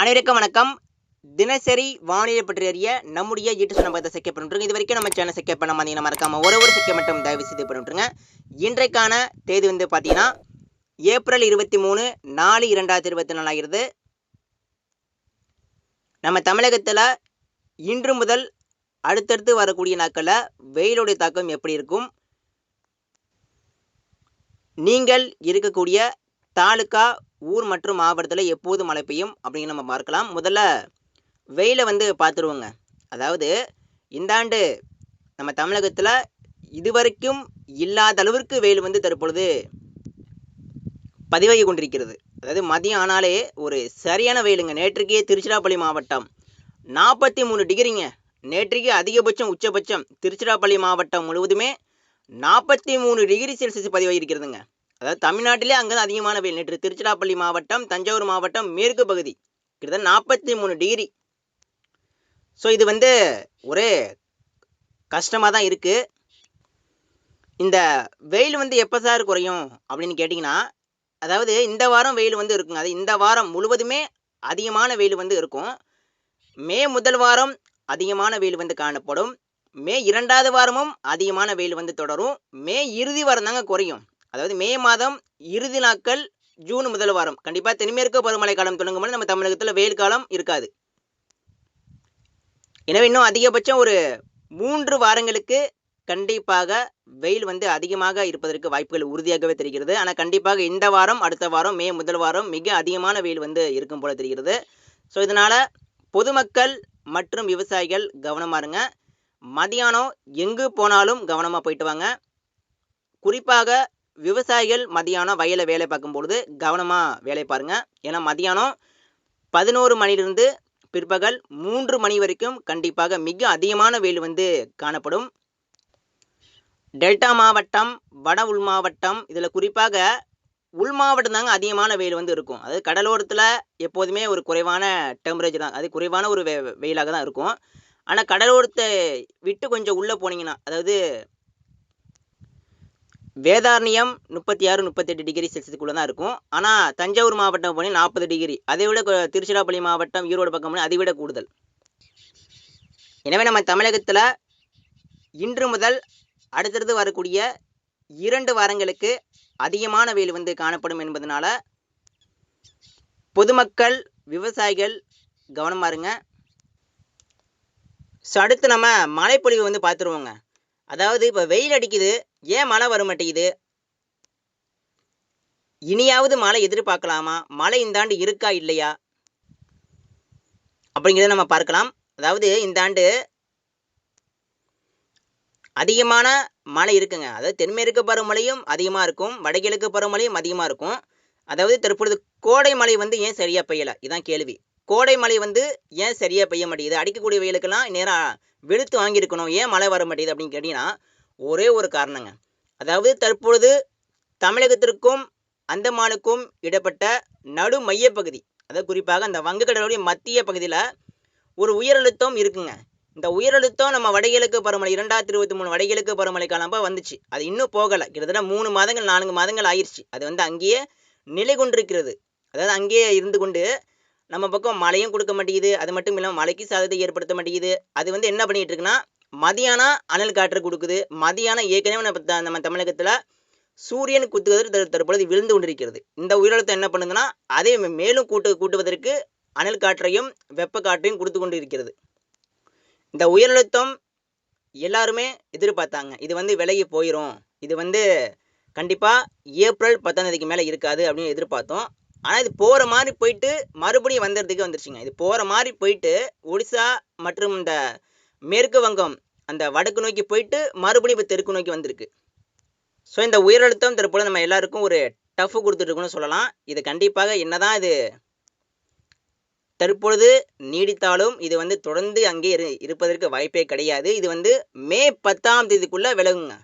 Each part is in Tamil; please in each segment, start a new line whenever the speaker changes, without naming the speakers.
அனைவருக்கும் வணக்கம். தினசரி வானிலை பற்றி அறிய நம்முடைய யூடியூப் சேனல் பார்த்து செக் பண்ணிட்டுருங்க. இது வரைக்கும் நம்ம சேனல் செக் பண்ண மாதிரி மறக்காம ஒரு செக் மட்டும் தயவு செய்து பண்ணிட்டுருங்க. இன்றைக்கான தேதி வந்து பார்த்தீங்கன்னா ஏப்ரல் 23 4 2024 ஆகிறது. நம்ம தமிழகத்தில் இன்று முதல் அடுத்தடுத்து வரக்கூடிய நாட்களில் வெயிலுடைய தாக்கம் எப்படி இருக்கும், நீங்கள் இருக்கக்கூடிய தாலுக்கா ஊர் மற்றும் மாவட்டத்தில் எப்போது மழை பெய்யும் அப்படிங்கிற நம்ம பார்க்கலாம். முதல்ல வெயிலை வந்து பார்த்துருவோங்க. அதாவது இந்த ஆண்டு நம்ம தமிழகத்தில் இதுவரைக்கும் இல்லாத அளவிற்கு வெயில் வந்து தற்பொழுது பதிவாகி கொண்டிருக்கிறது. அதாவது மதியம் ஆனாலே ஒரு சரியான வெயிலுங்க. நேற்றுக்கே திருச்சிராப்பள்ளி மாவட்டம் 43 டிகிரிங்க. நேற்றுக்கு அதிகபட்சம் உச்சபட்சம் திருச்சிராப்பள்ளி மாவட்டம் முழுவதுமே 43 டிகிரி செல்சியஸ் பதிவாகி இருக்கிறதுங்க. அதாவது தமிழ்நாட்டிலே அங்கே தான் அதிகமான வெயில். நேற்று திருச்சிராப்பள்ளி மாவட்டம், தஞ்சாவூர் மாவட்டம் மேற்கு பகுதி கிட்டத்தட்ட 43 டிகிரி. ஸோ இது வந்து ஒரே கஷ்டமாக தான் இருக்குது. இந்த வெயில் வந்து எப்போ சார் குறையும் அப்படின்னு கேட்டிங்கன்னா, அதாவது இந்த வாரம் வெயில் வந்து இருக்குங்க. அது இந்த வாரம் முழுவதுமே அதிகமான வெயில் வந்து இருக்கும். மே முதல் வாரம் அதிகமான வெயில் வந்து காணப்படும். மே 2வது வாரமும் அதிகமான வெயில் வந்து தொடரும். மே இறுதி வாரம் தாங்க குறையும். அதாவது மே மாதம் இறுதி நாட்கள் ஜூன் முதல் வாரம் கண்டிப்பாக தென்மேற்கு பருவமழை காலம் தொடங்கும் போது நம்ம தமிழகத்தில் வெயில் காலம் இருக்காது. எனவே இன்னும் அதிகபட்சம் ஒரு 3 வாரங்களுக்கு கண்டிப்பாக வெயில் வந்து அதிகமாக இருப்பதற்கு வாய்ப்புகள் உறுதியாகவே தெரிகிறது. ஆனால் கண்டிப்பாக இந்த வாரம் அடுத்த வாரம் மே முதல் வாரம் மிக அதிகமான வெயில் வந்து இருக்கும் போல தெரிகிறது. ஸோ இதனால் பொதுமக்கள் மற்றும் விவசாயிகள் கவனமாக இருங்க. மதியானம் எங்கு போனாலும் கவனமாக போயிட்டு வாங்க. குறிப்பாக விவசாயிகள் மதியானம் வயலில் வேலை பார்க்கும்பொழுது கவனமாக வேலை பாருங்கள். ஏன்னா மதியானம் 11 மணிலிருந்து பிற்பகல் 3 மணி வரைக்கும் கண்டிப்பாக மிக அதிகமான வெயில் வந்து காணப்படும். டெல்டா மாவட்டம், வட உள் மாவட்டம், இதில் குறிப்பாக உள் மாவட்டம் தாங்க அதிகமான வெயில் வந்து இருக்கும். அதாவது கடலோரத்தில் எப்போதுமே ஒரு குறைவான டெம்பரேச்சர் தான், அது குறைவான ஒரு வெயிலாக தான் இருக்கும். ஆனால் கடலோரத்தை விட்டு கொஞ்சம் உள்ளே போனீங்கன்னா, அதாவது வேதாரண்யம் 36 38 டிகிரி செல்சியஸுக்குள்ளே தான் இருக்கும். ஆனால் தஞ்சாவூர் மாவட்டம் போனீங்க 40 டிகிரி, அதை விட திருச்சிராப்பள்ளி மாவட்டம் ஈரோடு பக்கம் போனீங்க அதை விட கூடுதல். எனவே நம்ம தமிழகத்தில் இன்று முதல் அடுத்தடுத்து வரக்கூடிய 2 வாரங்களுக்கு அதிகமான வெயில் வந்து காணப்படும் என்பதனால பொதுமக்கள் விவசாயிகள் கவனமாக இருங்க. ஸோ அடுத்து நம்ம மழைப்பொழிவு வந்து பார்த்துருவோங்க. அதாவது இப்போ வெயில் அடிக்குது, ஏன் மழை வர மாட்டேங்குது, இனியாவது மழை எதிர்பார்க்கலாமா, மழை இந்த ஆண்டு இருக்கா இல்லையா அப்படிங்கிறத நம்ம பார்க்கலாம். அதாவது இந்த ஆண்டு அதிகமான மழை இருக்குங்க. அதாவது தென்மேற்கு பருவமழையும் அதிகமாக இருக்கும், வடகிழக்கு பருவமழையும் அதிகமாக இருக்கும். அதாவது தற்பொழுது கோடை மழை வந்து ஏன் சரியாக பெய்யலை, இதுதான் கேள்வி. கோடை மழை வந்து ஏன் சரியாக பெய்ய மாட்டேங்குது, அடிக்கக்கூடிய வெயிலுக்கெல்லாம் நேராக வெளுத்து வாங்கியிருக்கணும், ஏன் மழை வர மாட்டேங்குது அப்படின்னு கேட்டிங்கன்னா ஒரே ஒரு காரணங்க. அதாவது தற்பொழுது தமிழகத்திற்கும் அந்தமானுக்கும் இடப்பட்ட நடு மையப்பகுதி, அதாவது குறிப்பாக அந்த வங்கக்கடலுடைய மத்திய பகுதியில் ஒரு உயரழுத்தம் இருக்குங்க. இந்த உயரழுத்தம் நம்ம வடகிழக்கு பருவமழை 2023 வடகிழக்கு பருவமழை காலமாக வந்துச்சு. அது இன்னும் போகலை. கிட்டத்தட்ட 3 மாதங்கள் 4 மாதங்கள் ஆயிடுச்சு. அது வந்து அங்கேயே நிலை கொண்டிருக்கிறது. அதாவது அங்கேயே இருந்து கொண்டு நம்ம பக்கம் மழையும் கொடுக்க மாட்டேங்குது. அது மட்டும் இல்லாமல் மழைக்கு சாதத்தை ஏற்படுத்த மாட்டேங்குது. அது வந்து என்ன பண்ணிட்டு இருக்குன்னா, மதியானம் அனல் காற்று கொடுக்குது. மதியானம் ஏற்கனவே நம்ம தமிழகத்தில் சூரியன் குத்துவதற்கு தற்பொழுது விழுந்து கொண்டிருக்கிறது. இந்த உயரழுத்தம் என்ன பண்ணுதுன்னா, அதை மேலும் கூட்டுவதற்கு அனல் காற்றையும் வெப்ப காற்றையும் கொடுத்து கொண்டு இருக்கிறது. இந்த உயரழுத்தம் எல்லாருமே எதிர்பார்த்தாங்க, இது வந்து விலகி போயிடும், இது வந்து கண்டிப்பாக ஏப்ரல் 10ஆம் தேதிக்கு மேலே இருக்காது அப்படின்னு எதிர்பார்த்தோம். ஆனால் இது போகிற மாதிரி போயிட்டு மறுபடியும் வந்துடுறதுக்கு வந்துருச்சுங்க. இது போகிற மாதிரி போயிட்டு ஒடிசா மற்றும் இந்த மேற்கு வங்கம் அந்த வடக்கு நோக்கி போயிட்டு மறுபடியும் இப்போ தெற்கு நோக்கி வந்திருக்கு. ஸோ இந்த உயரழுத்தம் தற்போது நம்ம எல்லாருக்கும் ஒரு டஃப் கொடுத்துட்ருக்குன்னு சொல்லலாம். இது கண்டிப்பாக என்னதான் இது தற்பொழுது நீடித்தாலும் இது வந்து தொடர்ந்து அங்கே இருப்பதற்கு வாய்ப்பே கிடையாது. இது வந்து மே 10ஆம் தேதிக்குள்ளே விலகுங்க.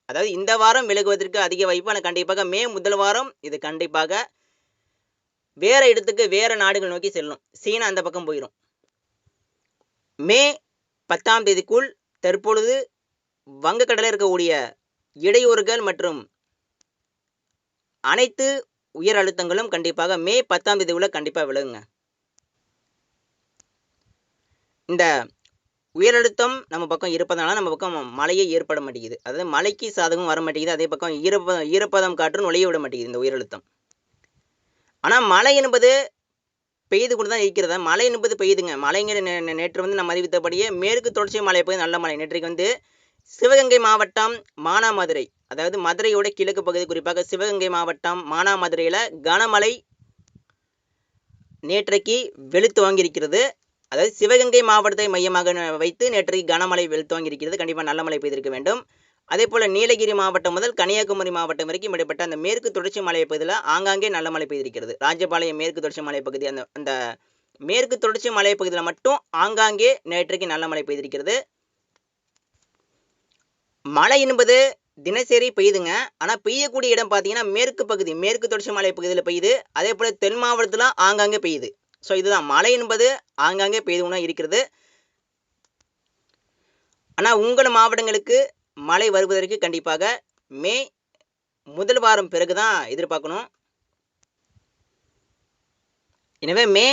அதாவது இந்த வாரம் விலகுவதற்கு அதிக வாய்ப்பு. ஆனால் கண்டிப்பாக மே முதல் வாரம் இது கண்டிப்பாக வேறு இடத்துக்கு வேறு நாடுகள் நோக்கி செல்லும். சீனா அந்த பக்கம் போயிடும். மே 10ஆம் தேதிக்குள் தற்பொழுது வங்கக்கடலில் இருக்கக்கூடிய இடையூறுகள் மற்றும் அனைத்து உயர் அழுத்தங்களும் கண்டிப்பாக மே 10ஆம் தேதிக்குள்ளே கண்டிப்பாக விலகுங்க. இந்த உயரழுத்தம் நம்ம பக்கம் இருப்பதனால நம்ம பக்கம் மழையே ஏற்பட மாட்டேங்குது. அதாவது மழைக்கு சாதகம் வர மாட்டேங்குது. அதே பக்கம் ஈரப்பதம் காற்று நுழைய விட மாட்டேங்குது இந்த உயரழுத்தம். ஆனால் மழை என்பது பெய்து கொண்டு தான் இருக்கிறதா. மழை என்பது பெய்யுதுங்க. மழைங்கிற நேற்று வந்து நம்ம அறிவித்தபடியே மேற்கு தொடர்ச்சி மழை போய் நல்ல மழை. நேற்றைக்கு வந்து சிவகங்கை மாவட்டம் மானாமதுரை, அதாவது மதுரையோட கிழக்கு பகுதி, குறிப்பாக சிவகங்கை மாவட்டம் மானாமதுரையில் கனமழை நேற்றைக்கு வெளுத்து வாங்கியிருக்கிறது. அதாவது சிவகங்கை மாவட்டத்தை மையமாக வைத்து நேற்றைக்கு கனமழை வெளுத்து வாங்கியிருக்கிறது. கண்டிப்பாக நல்ல மழை பெய்திருக்க வேண்டும். அதே போல் நீலகிரி மாவட்டம் முதல் கன்னியாகுமரி மாவட்டம் வரைக்கும் இடைப்பட்ட அந்த மேற்கு தொடர்ச்சி மலை பகுதியில் ஆங்காங்கே நல்ல மழை பெய்திருக்கிறது. ராஜபாளையம் மேற்கு தொடர்ச்சி மலை பகுதி, அந்த மேற்கு தொடர்ச்சி மலை பகுதியில் மட்டும் ஆங்காங்கே நேற்றைக்கு நல்ல மழை பெய்திருக்கிறது. மழை என்பது தினசரி பெய்யுதுங்க. ஆனால் பெய்யக்கூடிய இடம் பார்த்தீங்கன்னா மேற்கு பகுதி, மேற்கு தொடர்ச்சி மலை பகுதியில் பெய்யுது. அதே போல் தென் மாவட்டத்தில் ஆங்காங்கே பெய்யுது. ஸோ இதுதான் மழை என்பது ஆங்காங்கே பெய்துனா இருக்கிறது. ஆனால் உங்கள் மாவட்டங்களுக்கு மழை வருவதற்கு கண்டிப்பாக மே முதல் வாரம் பிறகு தான் எதிர்பார்க்கணும். எனவே மே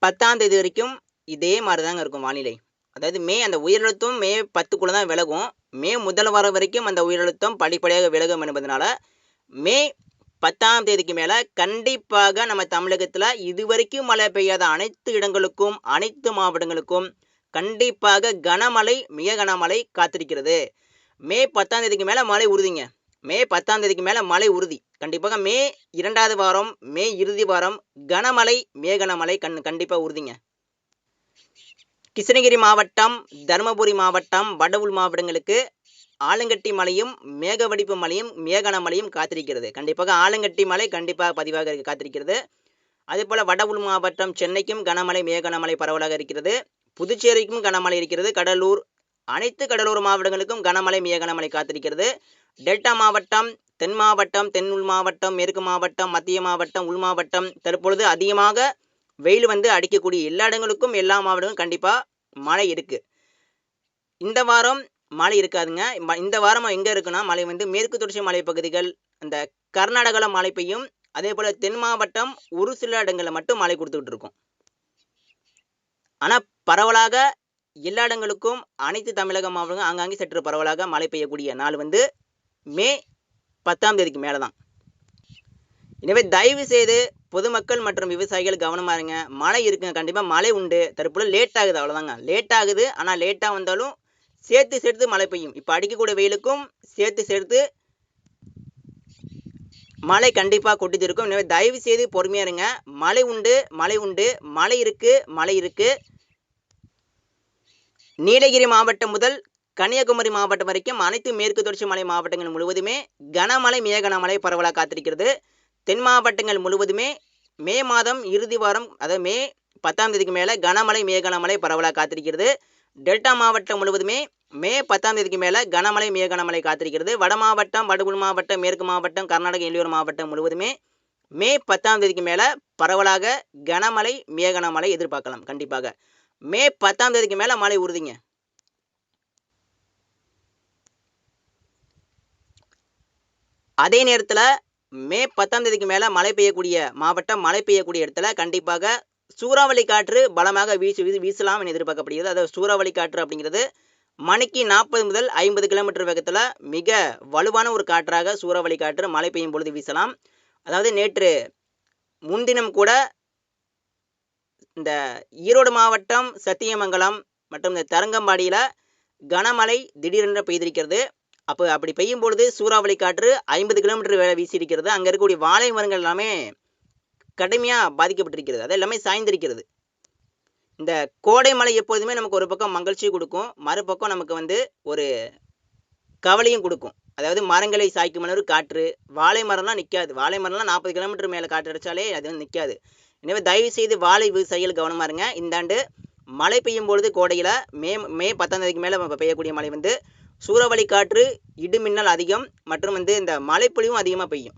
10ஆம் தேதி வரைக்கும் இதே மாதிரி தாங்க இருக்கும் வானிலை. அதாவது அந்த உயரழுத்தம் மே 10க்குள்ளே தான் விலகும். மே முதல் வாரம் வரைக்கும் அந்த உயரழுத்தம் படிப்படியாக விலகும் என்பதனால மே 10ஆம் தேதிக்கு மேலே கண்டிப்பாக நம்ம தமிழகத்தில் இதுவரைக்கும் மழை பெய்யாத அனைத்து இடங்களுக்கும், அனைத்து மாவட்டங்களுக்கும் கண்டிப்பாக கனமழை, மிக கனமழை காத்திருக்கிறது. மே 10ஆம் தேதிக்கு மேலே மழை உறுதிங்க. மே 10ஆம் தேதிக்கு மேலே மழை உறுதி. கண்டிப்பாக மே 2வது வாரம், மே இறுதி வாரம் கனமழை, மிக கனமழை கண்டிப்பாக உறுதிங்க. கிருஷ்ணகிரி மாவட்டம், தருமபுரி மாவட்டம், வடவுள் மாவட்டங்களுக்கு ஆலங்கட்டி மழையும், மேகவடிப்பு மழையும், மிக கனமழையும் காத்திருக்கிறது. கண்டிப்பாக ஆலங்கட்டி மழை கண்டிப்பாக பதிவாக காத்திருக்கிறது. அதே போல் வடவுள் மாவட்டம் சென்னைக்கும் கனமழை, மிக கனமழை பரவலாக இருக்கிறது. புதுச்சேரிக்கும் கனமழை இருக்கிறது. கடலூர், அனைத்து கடலோர மாவட்டங்களுக்கும் கனமழை, மிக கனமழை காத்திருக்கிறது. டெல்டா மாவட்டம், தென் மாவட்டம், தென் உள் மாவட்டம், மேற்கு மாவட்டம், மத்திய மாவட்டம், உள் மாவட்டம், தற்பொழுது அதிகமாக வெயில் வந்து அடிக்கக்கூடிய எல்லா இடங்களுக்கும், எல்லா மாவட்டங்களும் கண்டிப்பாக மழை இருக்குது. இந்த வாரம் மழை இருக்காதுங்க. இந்த வாரம் எங்கே இருக்குன்னா மழை வந்து மேற்கு தொடர்ச்சி மலை பகுதிகள், அந்த கர்நாடகாவில் மழை பெய்யும். அதே போல் தென் மாவட்டம் ஒரு சில இடங்களில் மட்டும் மழை கொடுத்துக்கிட்டு இருக்கும். ஆனால் பரவலாக எல்லா இடங்களுக்கும், அனைத்து தமிழக மாவட்டங்களும் ஆங்காங்கே சற்று பரவலாக மழை பெய்யக்கூடிய நாள் வந்து மே 10ஆம் தேதிக்கு மேலே தான். எனவே தயவு செய்து பொதுமக்கள் மற்றும் விவசாயிகள் கவனமாக இருங்க. மழை இருக்குங்க, கண்டிப்பாக மழை உண்டு. தற்போது லேட் ஆகுது, அவ்வளோதாங்க. லேட் ஆகுது. ஆனால் லேட்டாக வந்தாலும் சேர்த்து மழை பெய்யும். இப்போ அடிக்கக்கூடிய வெயிலுக்கும் சேர்த்து மழை கண்டிப்பாக கொட்டிட்டு இருக்கும். எனவே தயவு செய்து பொறுமையாக இருங்க. மழை உண்டு, மழை இருக்குது. நீலகிரி மாவட்டம் முதல் கன்னியாகுமரி மாவட்டம் வரைக்கும் அனைத்து மேற்கு தொடர்ச்சி மலை மாவட்டங்கள் முழுவதுமே கனமழை, மிக கனமழை பரவலாக காத்திருக்கிறது. தென் மாவட்டங்கள் முழுவதுமே மே மாதம் இறுதி வாரம், அதாவது மே 10ஆம் தேதிக்கு மேலே கனமழை, மிக கனமழை பரவலாக காத்திருக்கிறது. டெல்டா மாவட்டம் முழுவதுமே மே 10ஆம் தேதிக்கு மேலே கனமழை, மிக கனமழை காத்திருக்கிறது. வட மாவட்டம், வடகுள் மாவட்டம், மேற்கு மாவட்டம், கர்நாடக எல்லையோர மாவட்டம் முழுவதுமே மே 10ஆம் தேதிக்கு மேலே பரவலாக கனமழை, மிக கனமழை எதிர்பார்க்கலாம். கண்டிப்பாக மே 10ஆம் தேதிக்கு மேலே மழை உறுதிங்க. அதே நேரத்தில் மே 10ஆம் தேதிக்கு மேலே மழை பெய்யக்கூடிய மாவட்டம், மழை பெய்யக்கூடிய இடத்துல கண்டிப்பாக சூறாவளி காற்று பலமாக வீசலாம் என எதிர்பார்க்கப்படுகிறது. அதாவது சூறாவளி காற்று அப்படிங்கிறது மணிக்கு 40 முதல் 50 கிலோமீட்டர் வேகத்தில் மிக வலுவான ஒரு காற்றாக சூறாவளி காற்று மழை பெய்யும் பொழுது வீசலாம். அதாவது நேற்று முன்தினம் கூட இந்த ஈரோடு மாவட்டம், சத்தியமங்கலம் மற்றும் இந்த தரங்கம்பாடியில் கனமழை திடீரென்று பெய்திருக்கிறது. அப்படி பெய்யும் பொழுது சூறாவளி காற்று 50 கிலோமீட்டர் வேலை வீசியிருக்கிறது. அங்கே இருக்கக்கூடிய வாழை மரங்கள் எல்லாமே கடுமையாக பாதிக்கப்பட்டிருக்கிறது. அது எல்லாமே சாய்ந்திருக்கிறது. இந்த கோடை மழை எப்போதுமே நமக்கு ஒரு பக்கம் மகிழ்ச்சி கொடுக்கும், மறுபக்கம் நமக்கு வந்து ஒரு கவலையும் கொடுக்கும். அதாவது மரங்களை சாய்க்கும் அளவு காற்று, வாழை மரம்லாம் நிற்காது. வாழை மரம்லாம் 40 கிலோமீட்டர் மேலே காற்று அடித்தாலே அது வந்து நிற்காது. எனவே தயவு செய்து வாழை விவசாயிகள் கவனமாக இருங்க. இந்த ஆண்டு மழை பெய்யும் பொழுது கோடையில் மே 10ஆம் தேதிக்கு மேலே பெய்யக்கூடிய மழை வந்து சூறாவளி காற்று, இடிமின்னல் அதிகம் மற்றும் வந்து இந்த மழைப்பொழிவும் அதிகமாக பெய்யும்.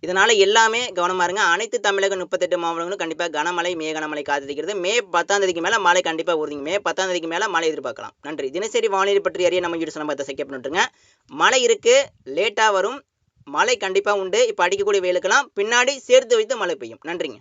இதனால் எல்லாமே கவனமாக இருங்க. அனைத்து தமிழக 38 மாவட்டங்களும் கண்டிப்பாக கனமழை, மிக கனமழை காத்திருக்கிறது. மே 10ஆம் தேதிக்கு மேலே மழை கண்டிப்பாக உறுதிங்க. மே 10ஆம் தேதிக்கு மேலே மழை எதிர்பார்க்கலாம். நன்றி. தினசரி வானிலை பற்றி அறிய நம்ம யூடியூப் சேனலை சப்ஸ்கிரைப் பண்ணிட்டுருங்க. மழை இருக்குது, லேட்டாக வரும். மழை கண்டிப்பாக உண்டு. இப்போ அடிக்கக்கூடிய வெயிலுக்கெல்லாம் பின்னாடி சேர்த்து வைத்து மழை பெய்யும். நன்றிங்க.